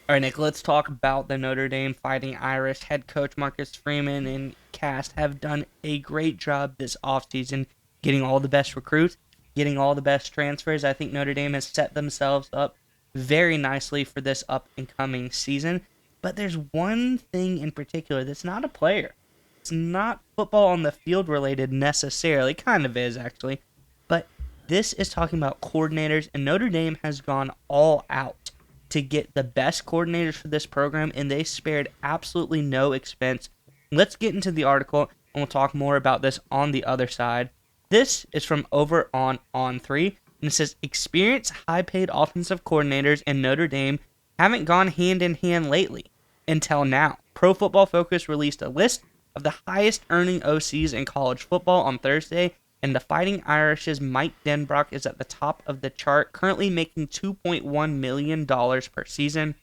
All right, Nick, let's talk about the Notre Dame Fighting Irish. Head coach Marcus Freeman and cast have done a great job this offseason getting all the best recruits, getting all the best transfers. I think Notre Dame has set themselves up very nicely for this up and coming season. But there's one thing in particular that's not a player. It's not football on the field related necessarily, kind of is actually. But this is talking about coordinators, and Notre Dame has gone all out to get the best coordinators for this program, and they spared absolutely no expense. Let's get into the article, and we'll talk more about this on the other side. This is from over on 3, and it says experienced high-paid offensive coordinators in Notre Dame haven't gone hand in hand lately until now. Pro Football Focus released a list of the highest earning OCs in college football on Thursday, and the Fighting Irish's Mike Denbrock is at the top of the chart, currently making $2.1 million per season.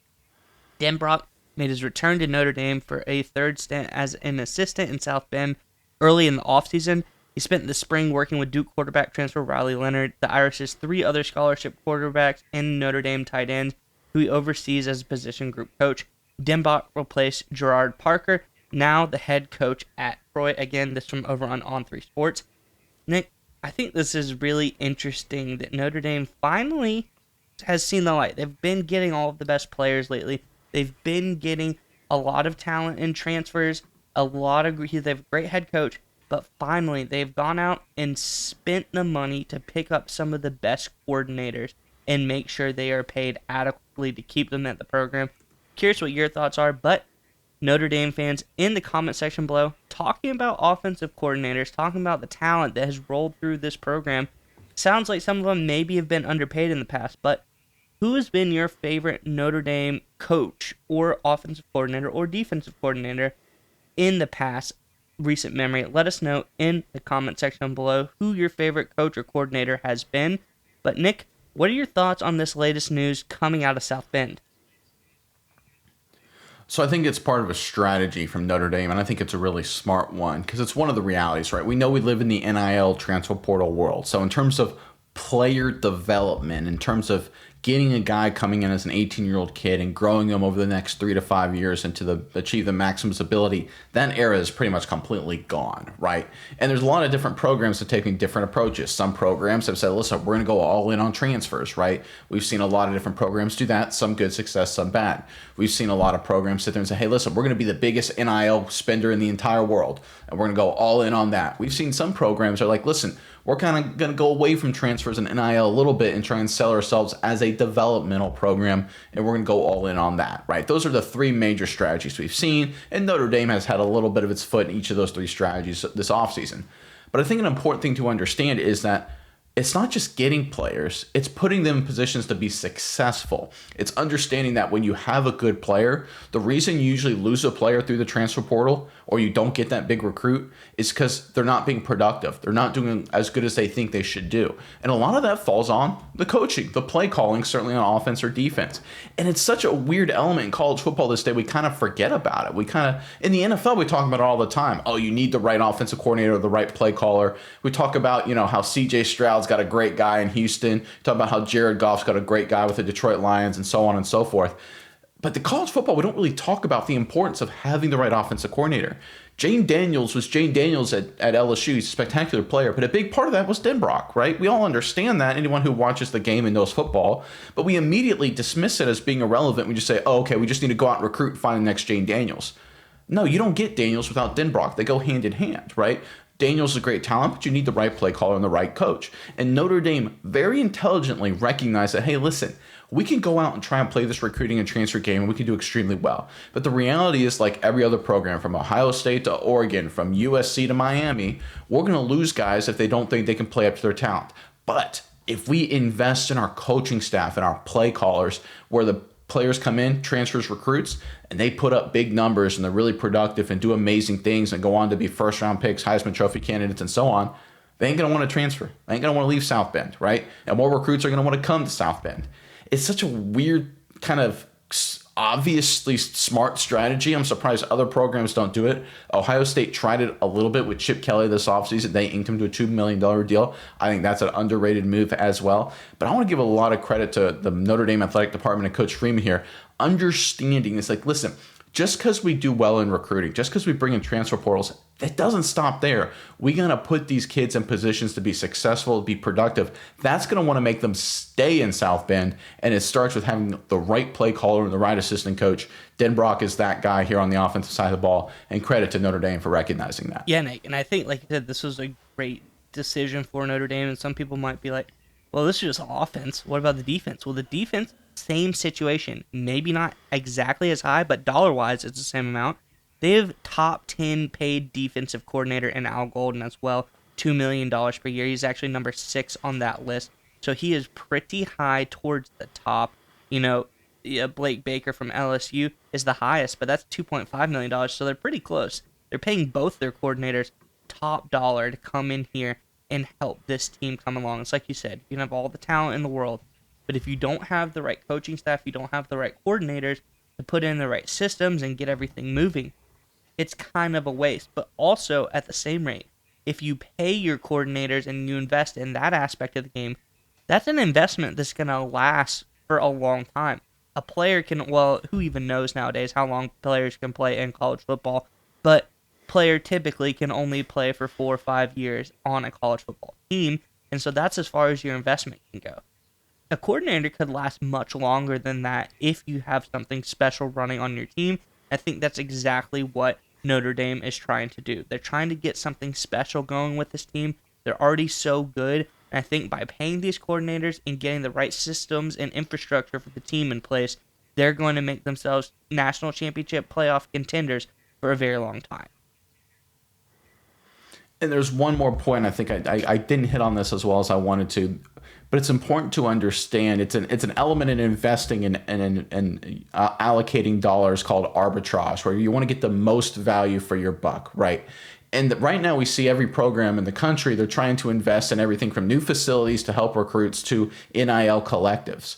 Denbrock made his return to Notre Dame for a third stint as an assistant in South Bend early in the offseason. He spent the spring working with Duke quarterback transfer Riley Leonard, the Irish's three other scholarship quarterbacks, and Notre Dame tight ends, who he oversees as a position group coach. Denbrock replaced Gerard Parker, now the head coach at Troy. Again, this from over on 3 Sports. Nick, I think this is really interesting that Notre Dame finally has seen the light. They've been getting all of the best players lately. They've been getting a lot of talent in transfers, they have a great head coach, but finally they've gone out and spent the money to pick up some of the best coordinators and make sure they are paid adequately to keep them at the program. Curious what your thoughts are, but Notre Dame fans in the comment section below talking about offensive coordinators, talking about the talent that has rolled through this program. Sounds like some of them maybe have been underpaid in the past, but who has been your favorite Notre Dame coach or offensive coordinator or defensive coordinator in the past recent memory? Let us know in the comment section below who your favorite coach or coordinator has been. But Nick, what are your thoughts on this latest news coming out of South Bend? So I think it's part of a strategy from Notre Dame, and I think it's a really smart one because it's one of the realities, right? We know we live in the NIL transfer portal world. So in terms of player development, in terms of getting a guy coming in as an 18-year-old kid and growing him over the next 3 to 5 years achieve the maximum ability, that era is pretty much completely gone, right? And there's a lot of different programs that are taking different approaches. Some programs have said, listen, we're going to go all in on transfers, right? We've seen a lot of different programs do that, some good success, some bad. We've seen a lot of programs sit there and say, hey, listen, we're going to be the biggest NIL spender in the entire world, and we're going to go all in on that. We've seen some programs are like, listen, we're kind of going to go away from transfers and NIL a little bit and try and sell ourselves as a developmental program, and we're going to go all in on that, right? Those are the three major strategies we've seen, and Notre Dame has had a little bit of its foot in each of those three strategies this offseason. But I think an important thing to understand is that it's not just getting players, it's putting them in positions to be successful. It's understanding that when you have a good player, the reason you usually lose a player through the transfer portal or you don't get that big recruit is because they're not being productive. They're not doing as good as they think they should do. And a lot of that falls on the coaching, the play calling, certainly on offense or defense. And it's such a weird element in college football this day, we kind of forget about it. In the NFL, we talk about it all the time. Oh, you need the right offensive coordinator or the right play caller. We talk about, how CJ Stroud's got a great guy in Houston. Talk about how Jared Goff's got a great guy with the Detroit Lions and so on and so forth. But the college football, we don't really talk about the importance of having the right offensive coordinator. Jane Daniels was Jane Daniels at LSU. He's a spectacular player, but a big part of that was Denbrock, right? We all understand that, anyone who watches the game and knows football, but we immediately dismiss it as being irrelevant. We just say, oh, okay, we just need to go out and recruit and find the next Jane Daniels. No, you don't get Daniels without Denbrock. They go hand in hand, right? Daniels is a great talent, but you need the right play caller and the right coach. And Notre Dame very intelligently recognized that, hey, listen, we can go out and try and play this recruiting and transfer game, and we can do extremely well. But the reality is, like every other program, from Ohio State to Oregon, from USC to Miami, we're going to lose guys if they don't think they can play up to their talent. But if we invest in our coaching staff and our play callers, where the players come in, transfers, recruits, and they put up big numbers and they're really productive and do amazing things and go on to be first-round picks, Heisman Trophy candidates, and so on, they ain't going to want to transfer. They ain't going to want to leave South Bend, right? And more recruits are going to want to come to South Bend. It's such a weird kind of obviously smart strategy. I'm surprised other programs don't do it. Ohio State tried it a little bit with Chip Kelly this offseason. They inked him to a $2 million deal. I think that's an underrated move as well. But I want to give a lot of credit to the Notre Dame athletic department and Coach Freeman here. understanding it's like, listen, just because we do well in recruiting, just because we bring in transfer portals, that doesn't stop there. We got to put these kids in positions to be successful, to be productive. That's going to want to make them stay in South Bend, and it starts with having the right play caller and the right assistant coach. Den Brock is that guy here on the offensive side of the ball, and credit to Notre Dame for recognizing that. Yeah, Nick, and I think, like you said, this was a great decision for Notre Dame, and some people might be like, well, this is just offense. What about the defense? Well, the defense, same situation. Maybe not exactly as high, but dollar-wise, it's the same amount. They have top 10 paid defensive coordinator in Al Golden as well, $2 million per year. He's actually number 6 on that list. So he is pretty high towards the top. Yeah, Blake Baker from LSU is the highest, but that's $2.5 million, so they're pretty close. They're paying both their coordinators top dollar to come in here and help this team come along. It's like you said, you can have all the talent in the world, but if you don't have the right coaching staff, you don't have the right coordinators to put in the right systems and get everything moving, it's kind of a waste. But also, at the same rate, if you pay your coordinators and you invest in that aspect of the game, that's an investment that's going to last for a long time. A player can, well, who even knows nowadays how long players can play in college football, but player typically can only play for 4 or 5 years on a college football team, and so that's as far as your investment can go. A coordinator could last much longer than that if you have something special running on your team. I think that's exactly what Notre Dame is trying to do. They're trying to get something special going with this team. They're already so good, and I think by paying these coordinators and getting the right systems and infrastructure for the team in place, they're going to make themselves national championship playoff contenders for a very long time. And there's one more point. I think I didn't hit on this as well as I wanted to, but it's important to understand. It's an element in investing and allocating dollars called arbitrage, where you want to get the most value for your buck, right? And right now we see every program in the country, they're trying to invest in everything from new facilities to help recruits to NIL collectives.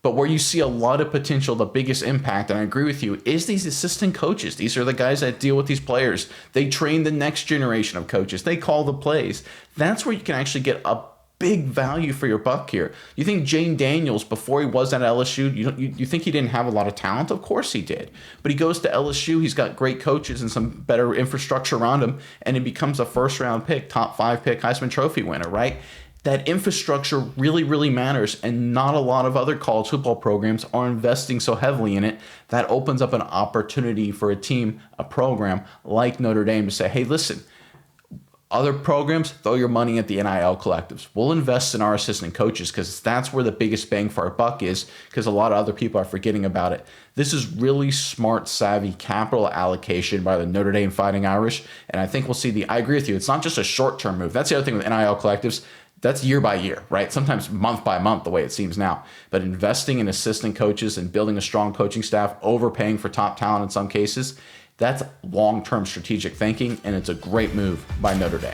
But where you see a lot of potential, the biggest impact, and I agree with you, is these assistant coaches. These are the guys that deal with these players. They train the next generation of coaches. They call the plays. That's where you can actually get a big value for your buck here. You think Jane Daniels, before he was at LSU, you think he didn't have a lot of talent? Of course he did. But he goes to LSU, he's got great coaches and some better infrastructure around him, and he becomes a first-round pick, top 5 pick, Heisman Trophy winner, right? That infrastructure really, really matters, and not a lot of other college football programs are investing so heavily in it. That opens up an opportunity for a team, a program like Notre Dame to say, hey, listen, other programs, throw your money at the NIL collectives. We'll invest in our assistant coaches because that's where the biggest bang for our buck is, because a lot of other people are forgetting about it. This is really smart, savvy capital allocation by the Notre Dame Fighting Irish, and I think we'll see I agree with you, it's not just a short-term move. That's the other thing with NIL collectives. That's year by year, right? Sometimes month by month, the way it seems now. But investing in assistant coaches and building a strong coaching staff, overpaying for top talent in some cases, that's long-term strategic thinking, and it's a great move by Notre Dame.